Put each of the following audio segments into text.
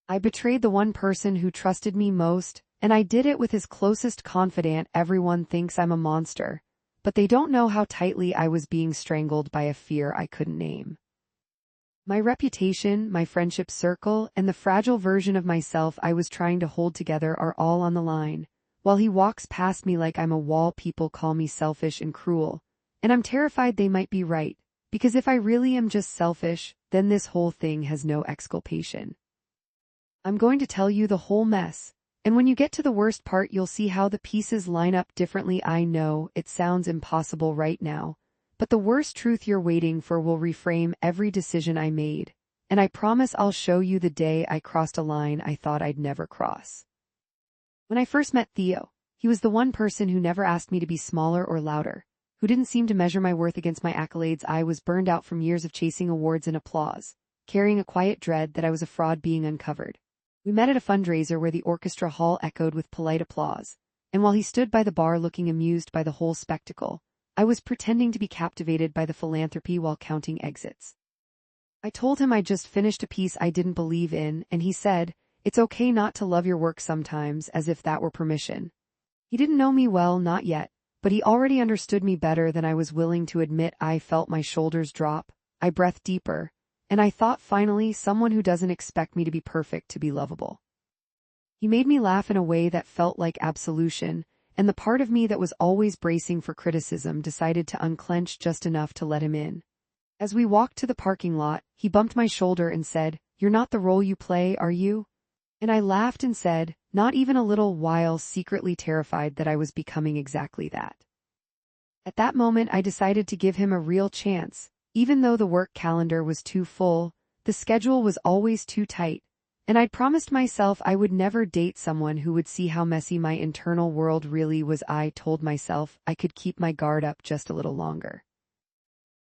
I betrayed the one person who trusted me most, and I did it with his closest confidant. Everyone thinks I'm a monster, but they don't know how tightly I was being strangled by a fear I couldn't name. My reputation, my friendship circle, and the fragile version of myself I was trying to hold together are all on the line. While he walks past me like I'm a wall, people call me selfish and cruel, and I'm terrified they might be right, because if I really am just selfish, then this whole thing has no exculpation. I'm going to tell you the whole mess, and when you get to the worst part you'll see how the pieces line up differently. I know it sounds impossible right now, but the worst truth you're waiting for will reframe every decision I made, and I promise I'll show you the day I crossed a line I thought I'd never cross. When I first met Theo, he was the one person who never asked me to be smaller or louder, who didn't seem to measure my worth against my accolades. I was burned out from years of chasing awards and applause, carrying a quiet dread that I was a fraud being uncovered. We met at a fundraiser where the orchestra hall echoed with polite applause, and while he stood by the bar looking amused by the whole spectacle, I was pretending to be captivated by the philanthropy while counting exits. I told him I'd just finished a piece I didn't believe in, and he said, "It's okay not to love your work sometimes," as if that were permission. He didn't know me well, not yet, but he already understood me better than I was willing to admit. I felt my shoulders drop, I breathed deeper, and I thought, finally, someone who doesn't expect me to be perfect to be lovable. He made me laugh in a way that felt like absolution, and the part of me that was always bracing for criticism decided to unclench just enough to let him in. As we walked to the parking lot, he bumped my shoulder and said, "You're not the role you play, are you?" And I laughed and said, "Not even a little," while secretly terrified that I was becoming exactly that. At that moment I decided to give him a real chance. Even though the work calendar was too full, the schedule was always too tight, and I'd promised myself I would never date someone who would see how messy my internal world really was. I told myself I could keep my guard up just a little longer.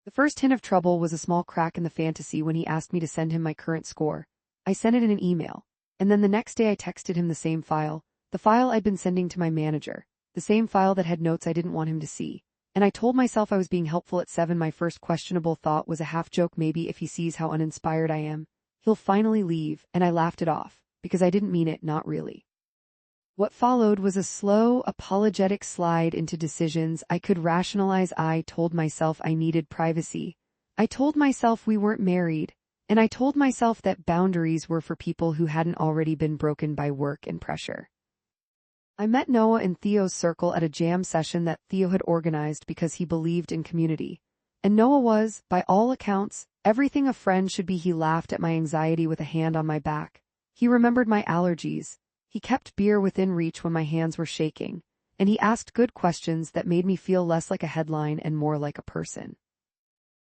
The first hint of trouble was a small crack in the fantasy when he asked me to send him my current score. I sent it in an email, and then the next day I texted him the same file, the file I'd been sending to my manager, the same file that had notes I didn't want him to see. And I told myself I was being helpful at 7. My first questionable thought was a half joke: maybe if he sees how uninspired I am, he'll finally leave, and I laughed it off, because I didn't mean it, not really. What followed was a slow, apologetic slide into decisions I could rationalize. I told myself I needed privacy. I told myself we weren't married, and I told myself that boundaries were for people who hadn't already been broken by work and pressure. I met Noah in Theo's circle at a jam session that Theo had organized because he believed in community. And Noah was, by all accounts, everything a friend should be. He laughed at my anxiety with a hand on my back. He remembered my allergies. He kept beer within reach when my hands were shaking. And he asked good questions that made me feel less like a headline and more like a person.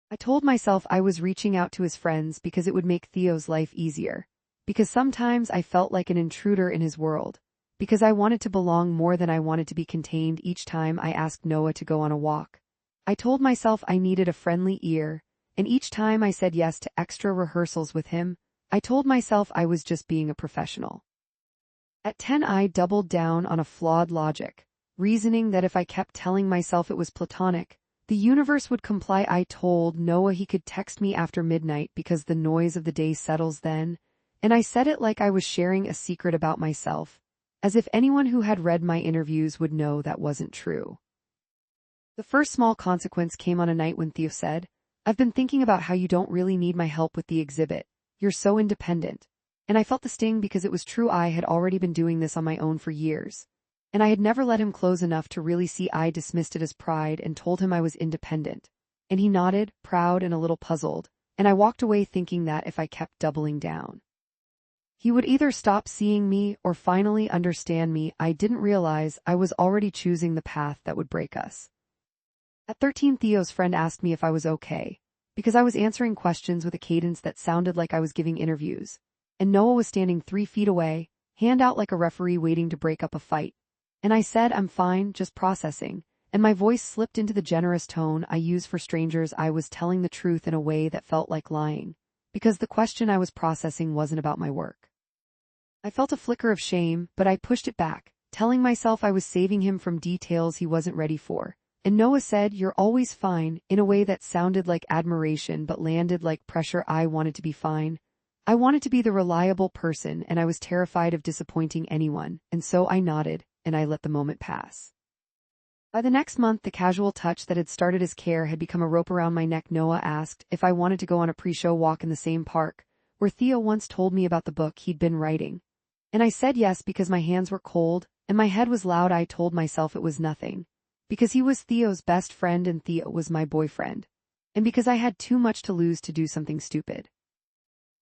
I told myself I was reaching out to his friends because it would make Theo's life easier. Because sometimes I felt like an intruder in his world. Because I wanted to belong more than I wanted to be contained. Each time I asked Noah to go on a walk, I told myself I needed a friendly ear, and each time I said yes to extra rehearsals with him, I told myself I was just being a professional. At 10 I doubled down on a flawed logic, reasoning that if I kept telling myself it was platonic, the universe would comply. I told Noah he could text me after midnight because the noise of the day settles then, and I said it like I was sharing a secret about myself, as if anyone who had read my interviews would know that wasn't true. The first small consequence came on a night when Theo said, "I've been thinking about how you don't really need my help with the exhibit. You're so independent." And I felt the sting because it was true. I had already been doing this on my own for years, and I had never let him close enough to really see. I dismissed it as pride and told him I was independent. And he nodded, proud and a little puzzled, and I walked away thinking that if I kept doubling down, he would either stop seeing me or finally understand me. I didn't realize I was already choosing the path that would break us. At 13, Theo's friend asked me if I was okay, because I was answering questions with a cadence that sounded like I was giving interviews, and Noah was standing 3 feet away, hand out like a referee waiting to break up a fight. And I said, "I'm fine, just processing," and my voice slipped into the generous tone I use for strangers. I was telling the truth in a way that felt like lying, because the question I was processing wasn't about my work. I felt a flicker of shame, but I pushed it back, telling myself I was saving him from details he wasn't ready for. And Noah said, "You're always fine," in a way that sounded like admiration but landed like pressure. I wanted to be fine. I wanted to be the reliable person, and I was terrified of disappointing anyone, and so I nodded, and I let the moment pass. By the next month, the casual touch that had started as care had become a rope around my neck. Noah asked if I wanted to go on a pre-show walk in the same park, where Theo once told me about the book he'd been writing. And I said yes because my hands were cold, and my head was loud. I told myself it was nothing. Because he was Theo's best friend and Theo was my boyfriend. And because I had too much to lose to do something stupid.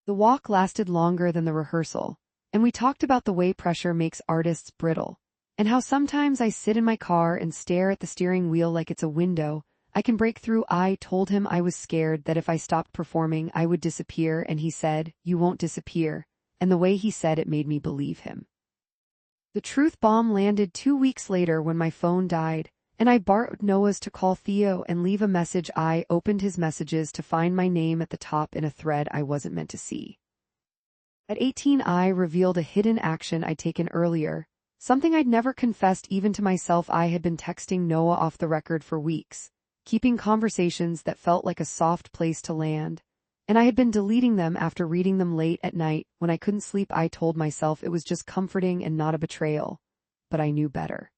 The walk lasted longer than the rehearsal, and we talked about the way pressure makes artists brittle, and how sometimes I sit in my car and stare at the steering wheel like it's a window I can break through. I told him I was scared that if I stopped performing I would disappear, and he said, "You won't disappear," and the way he said it made me believe him. The truth bomb landed 2 weeks later when my phone died, and I borrowed Noah's to call Theo and leave a message. I opened his messages to find my name at the top in a thread I wasn't meant to see. At 18, I revealed a hidden action I'd taken earlier, something I'd never confessed even to myself. I had been texting Noah off the record for weeks, keeping conversations that felt like a soft place to land, and I had been deleting them after reading them late at night when I couldn't sleep. I told myself it was just comforting and not a betrayal, but I knew better.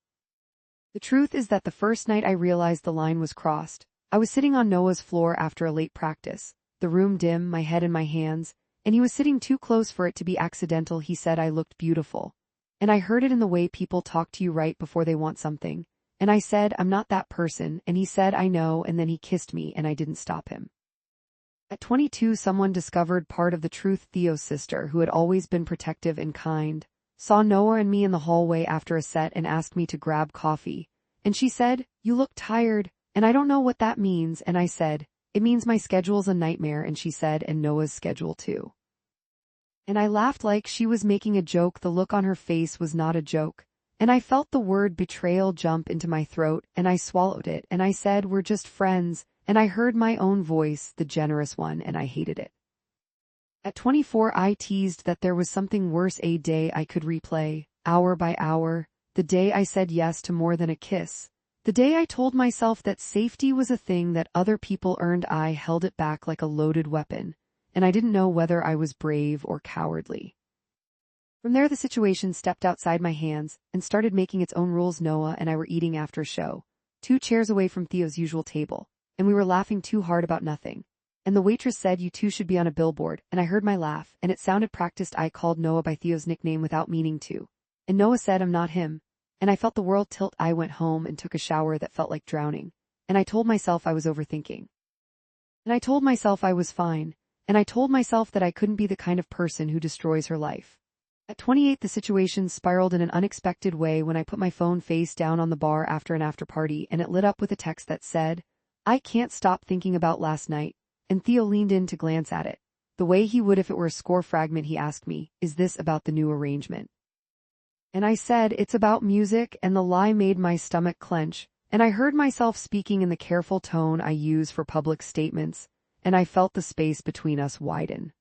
The truth is that the first night I realized the line was crossed, I was sitting on Noah's floor after a late practice, the room dim, my head in my hands, and he was sitting too close for it to be accidental. He said I looked beautiful, and I heard it in the way people talk to you right before they want something, and I said I'm not that person, and he said I know, and then he kissed me and I didn't stop him. At 22, someone discovered part of the truth. Theo's sister, who had always been protective and kind, saw Noah and me in the hallway after a set and asked me to grab coffee, and she said, "You look tired," and I don't know what that means, and I said, "It means my schedule's a nightmare," and she said, "And Noah's schedule too." And I laughed like she was making a joke. The look on her face was not a joke, and I felt the word betrayal jump into my throat, and I swallowed it, and I said, "We're just friends," and I heard my own voice, the generous one, and I hated it. At 24, I teased that there was something worse, a day I could replay, hour by hour, the day I said yes to more than a kiss, the day I told myself that safety was a thing that other people earned. I held it back like a loaded weapon, and I didn't know whether I was brave or cowardly. From there, the situation stepped outside my hands and started making its own rules. Noah and I were eating after a show, 2 chairs away from Theo's usual table, and we were laughing too hard about nothing. And the waitress said, "You two should be on a billboard," and I heard my laugh, and it sounded practiced. I called Noah by Theo's nickname without meaning to, and Noah said, "I'm not him," and I felt the world tilt. I went home and took a shower that felt like drowning, and I told myself I was overthinking. And I told myself I was fine, and I told myself that I couldn't be the kind of person who destroys her life. At 28, the situation spiraled in an unexpected way when I put my phone face down on the bar after an after party, and it lit up with a text that said, "I can't stop thinking about last night." And Theo leaned in to glance at it, the way he would if it were a score fragment. He asked me, "Is this about the new arrangement?" And I said, "It's about music," and the lie made my stomach clench, and I heard myself speaking in the careful tone I use for public statements, and I felt the space between us widen.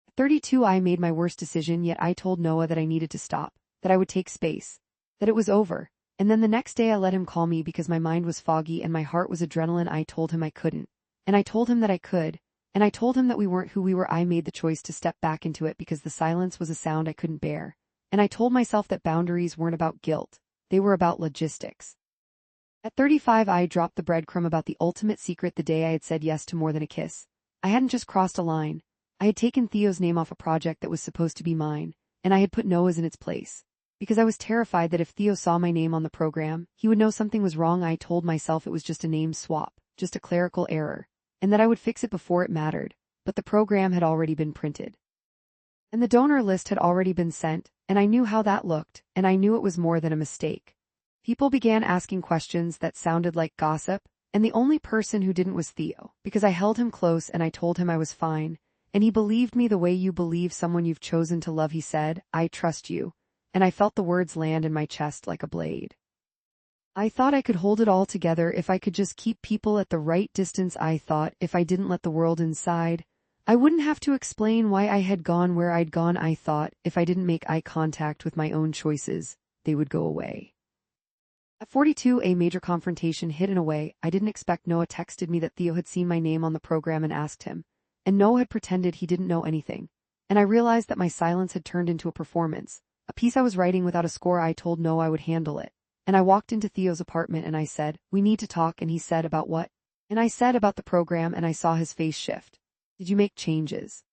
At 32, I made my worst decision yet. I told Noah that I needed to stop, that I would take space, that it was over, and then the next day I let him call me because my mind was foggy and my heart was adrenaline. I told him I couldn't. And I told him that I could, and I told him that we weren't who we were. I made the choice to step back into it because the silence was a sound I couldn't bear, and I told myself that boundaries weren't about guilt, they were about logistics. At 35, I dropped the breadcrumb about the ultimate secret the day I had said yes to more than a kiss. I hadn't just crossed a line, I had taken Theo's name off a project that was supposed to be mine, and I had put Noah's in its place. Because I was terrified that if Theo saw my name on the program, he would know something was wrong. I told myself it was just a name swap, just a clerical error, and that I would fix it before it mattered, but the program had already been printed. And the donor list had already been sent, and I knew how that looked, and I knew it was more than a mistake. People began asking questions that sounded like gossip, and the only person who didn't was Theo, because I held him close and I told him I was fine, and he believed me the way you believe someone you've chosen to love. He said, "I trust you," and I felt the words land in my chest like a blade. I thought I could hold it all together if I could just keep people at the right distance. I thought if I didn't let the world inside, I wouldn't have to explain why I had gone where I'd gone. I thought if I didn't make eye contact with my own choices, they would go away. At 42, a major confrontation hit in a way I didn't expect. Noah texted me that Theo had seen my name on the program and asked him, and Noah had pretended he didn't know anything. and I realized that my silence had turned into a performance. A piece I was writing without a score. I told Noah I would handle it. And I walked into Theo's apartment and I said, "We need to talk," and he said, "About what?" And I said, "About the program," and I saw his face shift. "Did you make changes?"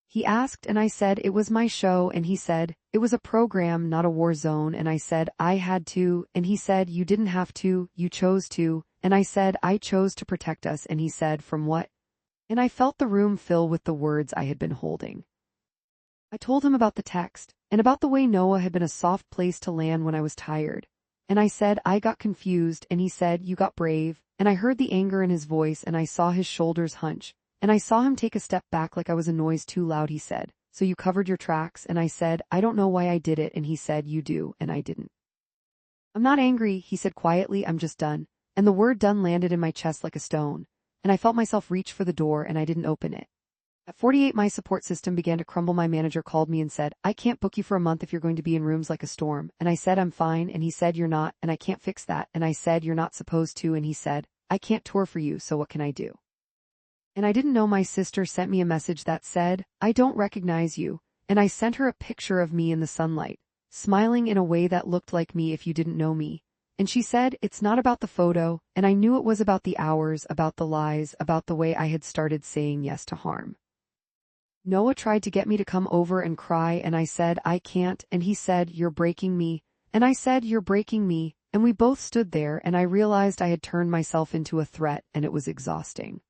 He asked, and I said, "It was my show," and he said, "It was a program, not a war zone," and I said, "I had to," and he said, "You didn't have to, you chose to," and I said, "I chose to protect us," and he said, "From what?" And I felt the room fill with the words I had been holding. I told him about the text, and about the way Noah had been a soft place to land when I was tired. And I said, "I got confused," and he said, "You got brave," and I heard the anger in his voice and I saw his shoulders hunch, and I saw him take a step back like I was a noise too loud. He said, "So you covered your tracks," and I said, "I don't know why I did it," and he said, "You do," and I didn't. "I'm not angry," he said quietly, "I'm just done," and the word done landed in my chest like a stone, and I felt myself reach for the door and I didn't open it. At 48, my support system began to crumble. My manager called me and said, "I can't book you for a month if you're going to be in rooms like a storm," and I said, "I'm fine," and he said, "You're not, and I can't fix that," and I said, "You're not supposed to," and he said, "I can't tour for you, so what can I do?" And I didn't know my sister sent me a message that said, "I don't recognize you," and I sent her a picture of me in the sunlight, smiling in a way that looked like me if you didn't know me. And she said, "It's not about the photo," and I knew it was about the hours, about the lies, about the way I had started saying yes to harm. Noah tried to get me to come over and cry, and I said, "I can't," and he said, "You're breaking me," and I said, "You're breaking me," and we both stood there, and I realized I had turned myself into a threat, and it was exhausting.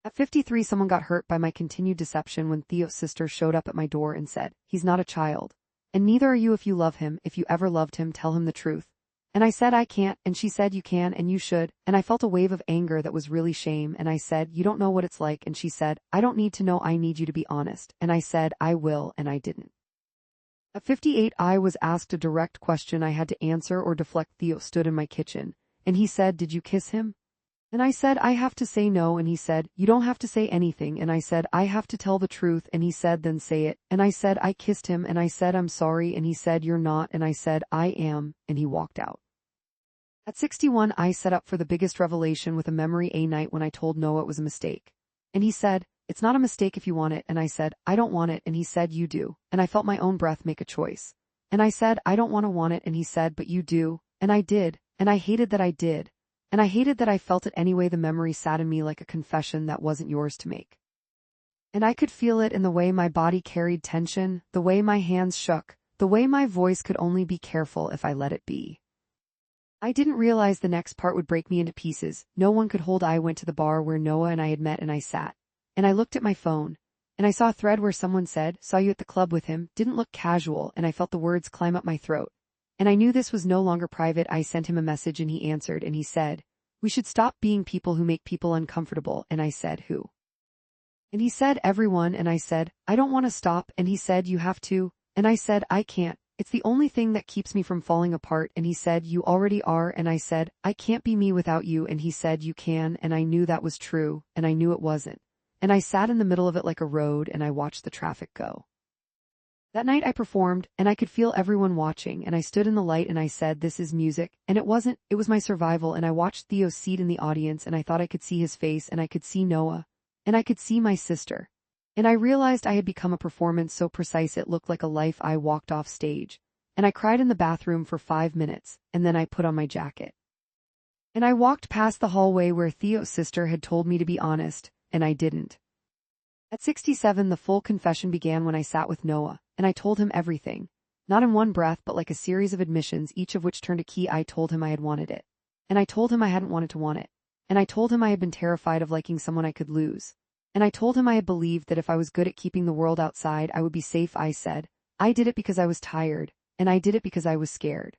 At 53, someone got hurt by my continued deception when Theo's sister showed up at my door and said, "He's not a child. And neither are you. If you love him, if you ever loved him, tell him the truth." And I said, "I can't," and she said, "You can and you should," and I felt a wave of anger that was really shame, and I said, "You don't know what it's like," and she said, "I don't need to know, I need you to be honest," and I said, "I will," and I didn't. At 58, I was asked a direct question I had to answer or deflect. Theo stood in my kitchen, and he said, "Did you kiss him?" And I said, "I have to say no," and he said, "You don't have to say anything," and I said, "I have to tell the truth," and he said, "Then say it," and I said, "I kissed him," and I said, "I'm sorry," and he said, "You're not," and I said, "I am," and he walked out. At 61, I set up for the biggest revelation with a memory a night when I told Noah it was a mistake. And he said, "It's not a mistake if you want it," and I said, "I don't want it," and he said, "You do," and I felt my own breath make a choice. And I said, "I don't want it," and he said, "But you do," and I did, and I hated that I did, and I hated that I felt it anyway. The memory sat in me like a confession that wasn't yours to make. And I could feel it in the way my body carried tension, the way my hands shook, the way my voice could only be careful if I let it be. I didn't realize the next part would break me into pieces. No one could hold. I went to the bar where Noah and I had met and I sat. And I looked at my phone. And I saw a thread where someone said, "Saw you at the club with him," didn't look casual, and I felt the words climb up my throat. And I knew this was no longer private. I sent him a message and he answered and he said, "We should stop being people who make people uncomfortable," and I said, "Who?" And he said, "Everyone," and I said, "I don't want to stop," and he said, "You have to," and I said, "I can't. It's the only thing that keeps me from falling apart," and he said, "You already are," and I said, "I can't be me without you," and he said, "You can," and I knew that was true, and I knew it wasn't. And I sat in the middle of it like a road and I watched the traffic go. That night I performed, and I could feel everyone watching, and I stood in the light and I said, "This is music," and it wasn't, it was my survival, and I watched Theo's seat in the audience and I thought I could see his face and I could see Noah, and I could see my sister. And I realized I had become a performance so precise it looked like a life. I walked off stage, and I cried in the bathroom for 5 minutes, and then I put on my jacket. And I walked past the hallway where Theo's sister had told me to be honest, and I didn't. At 67, the full confession began when I sat with Noah, and I told him everything. Not in one breath, but like a series of admissions, each of which turned a key. I told him I had wanted it. And I told him I hadn't wanted to want it. And I told him I had been terrified of liking someone I could lose. And I told him I had believed that if I was good at keeping the world outside, I would be safe. I said, I did it because I was tired, and I did it because I was scared.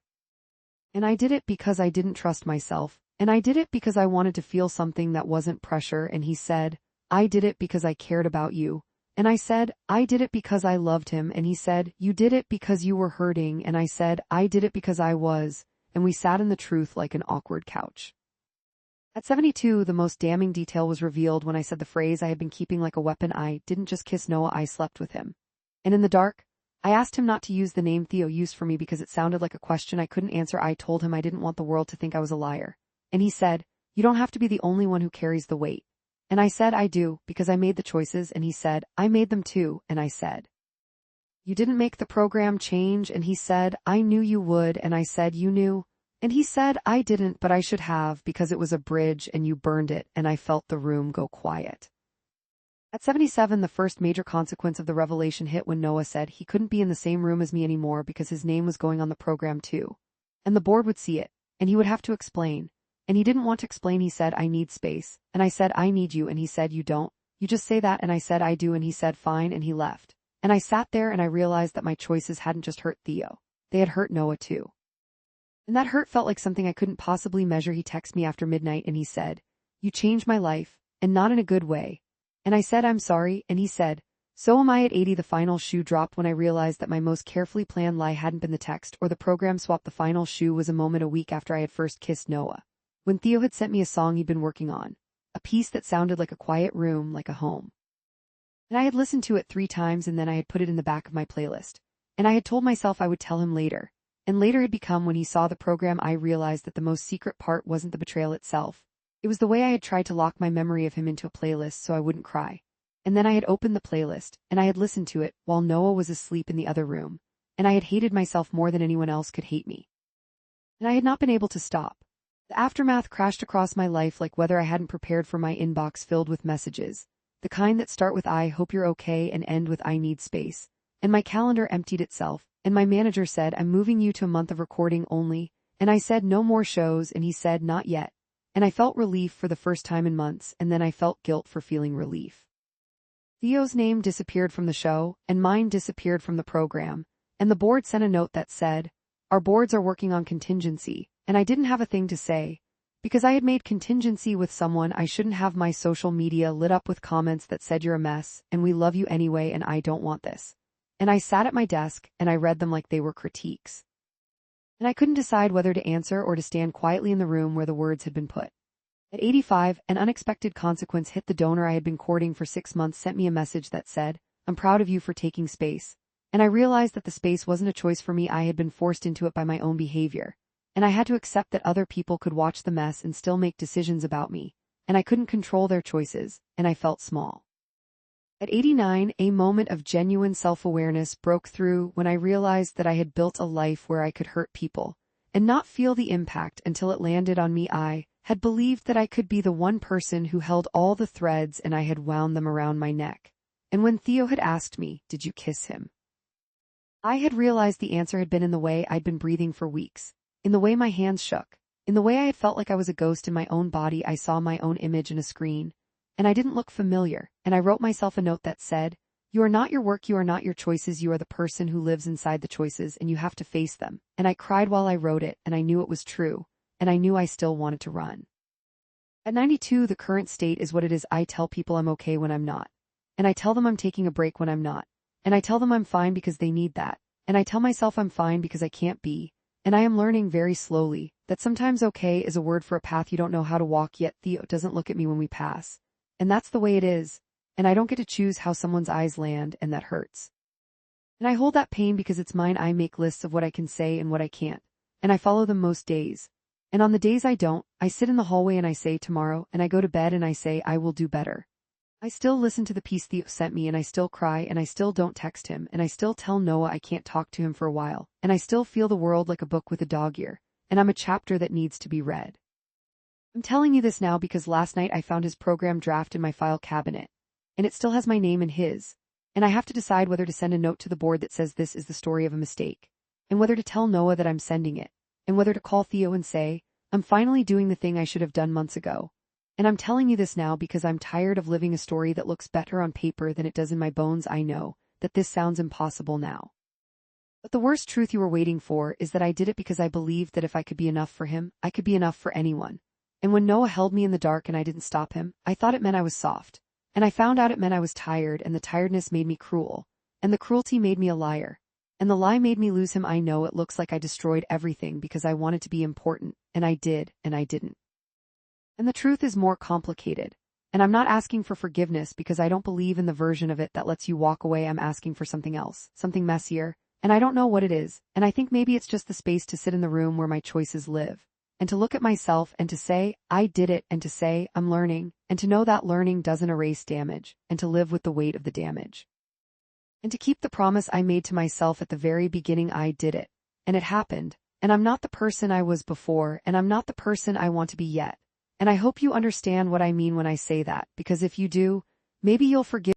And I did it because I didn't trust myself, and I did it because I wanted to feel something that wasn't pressure. And he said, I did it because I cared about you. And I said, I did it because I loved him. And he said, you did it because you were hurting. And I said, I did it because I was. And we sat in the truth like an awkward couch. At 72, the most damning detail was revealed when I said the phrase I had been keeping like a weapon. I didn't just kiss Noah, I slept with him. And in the dark, I asked him not to use the name Theo used for me because it sounded like a question I couldn't answer. I told him I didn't want the world to think I was a liar. And he said, you don't have to be the only one who carries the weight. And I said, I do, because I made the choices, and he said, I made them too, and I said, you didn't make the program change, and he said, I knew you would, and I said, you knew, and he said, I didn't, but I should have, because it was a bridge and you burned it, and I felt the room go quiet. At 77, the first major consequence of the revelation hit when Noah said he couldn't be in the same room as me anymore because his name was going on the program too. And the board would see it, and he would have to explain. And he didn't want to explain. He said, I need space. And I said, I need you. And he said, you don't. You just say that. And I said, I do. And he said, fine. And he left. And I sat there and I realized that my choices hadn't just hurt Theo. They had hurt Noah too. And that hurt felt like something I couldn't possibly measure. He texted me after midnight and he said, you changed my life, and not in a good way. And I said, I'm sorry. And he said, so am I. At 80, the final shoe dropped when I realized that my most carefully planned lie hadn't been the text or the program swap. The final shoe was a moment a week after I had first kissed Noah, when Theo had sent me a song he'd been working on, a piece that sounded like a quiet room, like a home. And I had listened to it 3 times, and then I had put it in the back of my playlist. And I had told myself I would tell him later. And later had become when he saw the program. I realized that the most secret part wasn't the betrayal itself. It was the way I had tried to lock my memory of him into a playlist so I wouldn't cry. And then I had opened the playlist, and I had listened to it while Noah was asleep in the other room. And I had hated myself more than anyone else could hate me. And I had not been able to stop. The aftermath crashed across my life like weather. I hadn't prepared for my inbox filled with messages, the kind that start with I hope you're okay and end with I need space. And my calendar emptied itself, and my manager said, I'm moving you to a month of recording only. And I said, no more shows, and he said, not yet. And I felt relief for the first time in months, and then I felt guilt for feeling relief. Theo's name disappeared from the show, and mine disappeared from the program, and the board sent a note that said, our boards are working on contingency, and I didn't have a thing to say. Because I had made contingency with someone I shouldn't have. My social media lit up with comments that said you're a mess, and we love you anyway, and I don't want this. And I sat at my desk, and I read them like they were critiques. And I couldn't decide whether to answer or to stand quietly in the room where the words had been put. At 85, an unexpected consequence hit. The donor I had been courting for 6 months sent me a message that said, I'm proud of you for taking space. And I realized that the space wasn't a choice for me. I had been forced into it by my own behavior. And I had to accept that other people could watch the mess and still make decisions about me. And I couldn't control their choices, and I felt small. At 89, a moment of genuine self-awareness broke through when I realized that I had built a life where I could hurt people and not feel the impact until it landed on me. I had believed that I could be the one person who held all the threads, and I had wound them around my neck. And when Theo had asked me, did you kiss him? I had realized the answer had been in the way I'd been breathing for weeks, in the way my hands shook, in the way I had felt like I was a ghost in my own body. I saw my own image in a screen, and I didn't look familiar, and I wrote myself a note that said, you are not your work, you are not your choices, you are the person who lives inside the choices, and you have to face them. And I cried while I wrote it, and I knew it was true, and I knew I still wanted to run. At 92, the current state is what it is. I tell people I'm okay when I'm not, and I tell them I'm taking a break when I'm not, and I tell them I'm fine because they need that, and I tell myself I'm fine because I can't be. And I am learning very slowly that sometimes okay is a word for a path you don't know how to walk yet. Theo doesn't look at me when we pass. And that's the way it is. And I don't get to choose how someone's eyes land, and that hurts. And I hold that pain because it's mine. I make lists of what I can say and what I can't, and I follow them most days. And on the days I don't, I sit in the hallway and I say tomorrow, and I go to bed and I say I will do better. I still listen to the piece Theo sent me, and I still cry, and I still don't text him, and I still tell Noah I can't talk to him for a while, and I still feel the world like a book with a dog ear, and I'm a chapter that needs to be read. I'm telling you this now because last night I found his program draft in my file cabinet, and it still has my name and his, and I have to decide whether to send a note to the board that says this is the story of a mistake, and whether to tell Noah that I'm sending it, and whether to call Theo and say, I'm finally doing the thing I should have done months ago. And I'm telling you this now because I'm tired of living a story that looks better on paper than it does in my bones. I know that this sounds impossible now. But the worst truth you were waiting for is that I did it because I believed that if I could be enough for him, I could be enough for anyone. And when Noah held me in the dark and I didn't stop him, I thought it meant I was soft. And I found out it meant I was tired, and the tiredness made me cruel. And the cruelty made me a liar. And the lie made me lose him. I know it looks like I destroyed everything because I wanted to be important, and I did, and I didn't. And the truth is more complicated. And I'm not asking for forgiveness because I don't believe in the version of it that lets you walk away. I'm asking for something else, something messier, and I don't know what it is, and I think maybe it's just the space to sit in the room where my choices live. and to look at myself and to say, I did it, and to say, I'm learning, and to know that learning doesn't erase damage, and to live with the weight of the damage. And to keep the promise I made to myself at the very beginning, I did it. And it happened. And I'm not the person I was before, and I'm not the person I want to be yet. And I hope you understand what I mean when I say that, because if you do, maybe you'll forgive